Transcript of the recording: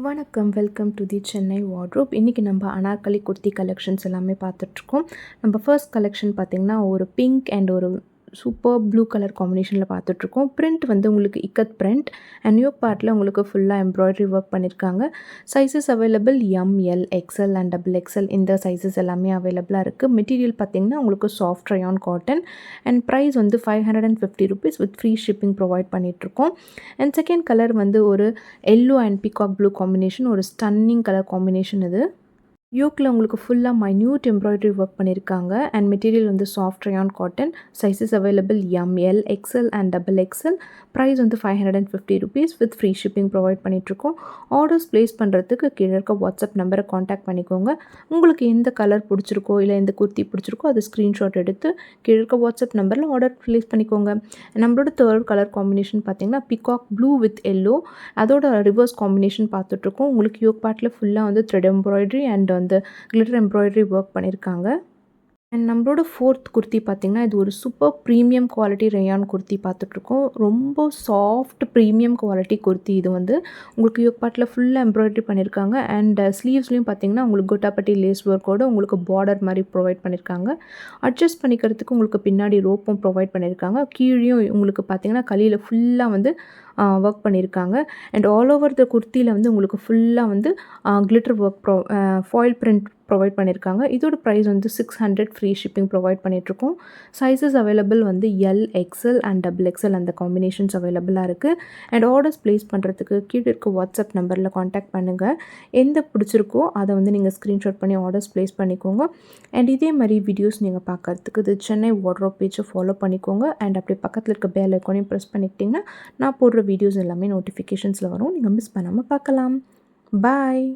வணக்கம். Welcome to the Chennai wardrobe. இன்றைக்கி நம்ம அனார்கலி குர்த்தி கலெக்ஷன்ஸ் எல்லாமே பார்த்துட்ருக்கோம். நம்ம ஃபர்ஸ்ட் கலெக்ஷன் பார்த்திங்கன்னா ஒரு பிங்க் அண்ட் ஒரு சூப்பர் ப்ளூ கலர் காம்பினேஷனில் பார்த்துட்ருக்கோம். பிரிண்ட் வந்து உங்களுக்கு இக்கத் பிரிண்ட் அண்ட் நியூ பார்ட்டில் உங்களுக்கு ஃபுல்லாக எம்ப்ராய்டரி ஒர்க் பண்ணியிருக்காங்க. Sizes available M, L, XL and double XL இந்த சைஸஸ் எல்லாமே அவைலபிளாக இருக்குது. மெட்டீரியல் பார்த்திங்கன்னா உங்களுக்கு soft rayon cotton and price வந்து ₹550 வித் ஃப்ரீ ஷிப்பிங் ப்ரொவைட் பண்ணிகிட்ருக்கோம். அண்ட் செகண்ட் கலர் வந்து ஒரு yellow and peacock blue combination, ஒரு ஸ்டன்னிங் கலர் காம்பினேஷன் இது. யோக்கில் உங்களுக்கு ஃபுல்லாக மைன்யூட் எம்ப்ராய்டரி ஒர்க் பண்ணியிருக்காங்க அண்ட் மெட்டீரியல் வந்து soft rayon cotton. Sizes available M, L, XL and double XL. Price வந்து ₹550 வித் ஃப்ரீ ஷிப்பிங் ப்ரொவைட் பண்ணிகிட்ருக்கோம். ஆர்டர்ஸ் ப்ளேஸ் பண்ணுறதுக்கு கீழே இருக்க வாட்ஸ்அப் நம்பரை காண்டாக்ட் பண்ணிக்கோங்க. உங்களுக்கு எந்த கலர் பிடிச்சிருக்கோ இல்லை எந்த குர்த்தி பிடிச்சிருக்கோ அது ஸ்க்ரீன்ஷாட் எடுத்து கீழே இருக்க வாட்ஸ்அப் நம்பரில் ஆர்டர் ப்ளேஸ் பண்ணிக்கோங்க. நம்மளோட தேர்ட் கலர் காம்பினேஷன் பார்த்திங்கன்னா பிகாக் ப்ளூ வித் எல்லோ, அதோட ரிவர்ஸ் காம்பினேஷன் பார்த்துட்ருக்கோம். உங்களுக்கு யோக் பார்ட்டில் ஃபுல்லாக வந்து த்ரெட் எம்ப்ராய்டரி அண்ட் வந்து கிளிட்டர் எம்ப்ராய்டரி ஒர்க் பண்ணியிருக்காங்க. அண்ட் நம்மளோட ஃபோர்த் குர்த்தி பார்த்திங்கன்னா இது ஒரு super premium quality rayon kurti பார்த்துட்ருக்கோம். ரொம்ப சாஃப்ட் ப்ரீமியம் குவாலிட்டி குர்த்தி. இது வந்து உங்களுக்கு யோக் பார்ட்டில் ஃபுல்லாக எம்ப்ராய்டரி பண்ணியிருக்காங்க அண்ட் ஸ்லீவ்ஸ்லையும் பார்த்திங்கன்னா உங்களுக்கு கோட்டாப்பட்டி லேஸ் ஒர்க்கோடு உங்களுக்கு பார்டர் மாதிரி ப்ரொவைட் பண்ணியிருக்காங்க. அட்ஜஸ்ட் பண்ணிக்கிறதுக்கு உங்களுக்கு பின்னாடி ரோப்பும் ப்ரொவைட் பண்ணியிருக்காங்க. கீழேயும் உங்களுக்கு பார்த்திங்கன்னா கையில் ஃபுல்லாக வந்து ஒர்க் பண்ணியிருக்காங்க. அண்ட் ஆல் ஓவர் த குர்த்தியில் வந்து உங்களுக்கு ஃபுல்லாக வந்து glitter work foil print provide பண்ணியிருக்காங்க. இதோட ப்ரைஸ் வந்து $600 ஃப்ரீ ஷிப்பிங் ப்ரொவைட் பண்ணிகிட்ருக்கோம். சைஸஸ் அவைலபிள் வந்து L, XL and double XL அந்த காம்பினேஷன்ஸ் அவைலபிளாக இருக்குது. அண்ட் ஆர்டர்ஸ் ப்ளேஸ் பண்ணுறதுக்கு கீழே இருக்க வாட்ஸ்அப் நம்பரில் காண்டாக்ட் பண்ணுங்கள். எந்த பிடிச்சிருக்கோ அதை வந்து நீங்கள் ஸ்க்ரீன்ஷாட் பண்ணி ஆர்டர்ஸ் ப்ளேஸ் பண்ணிக்கோங்க. அண்ட் இதே மாதிரி வீடியோஸ் நீங்கள் பார்க்குறதுக்கு இது சென்னை வார்ட்ரோப் பேஜை ஃபாலோ பண்ணிக்கோங்க. அண்ட் அப்படியே பக்கத்தில் இருக்க பெல் ஐகானையும் ப்ரெஸ் பண்ணிக்கிட்டிங்கன்னா நான் போடுற வீடியோஸ் எல்லாமே நோட்டிஃபிகேஷன்ஸில் வரும். நீங்கள் மிஸ் பண்ணாமல் பார்க்கலாம். பாய்.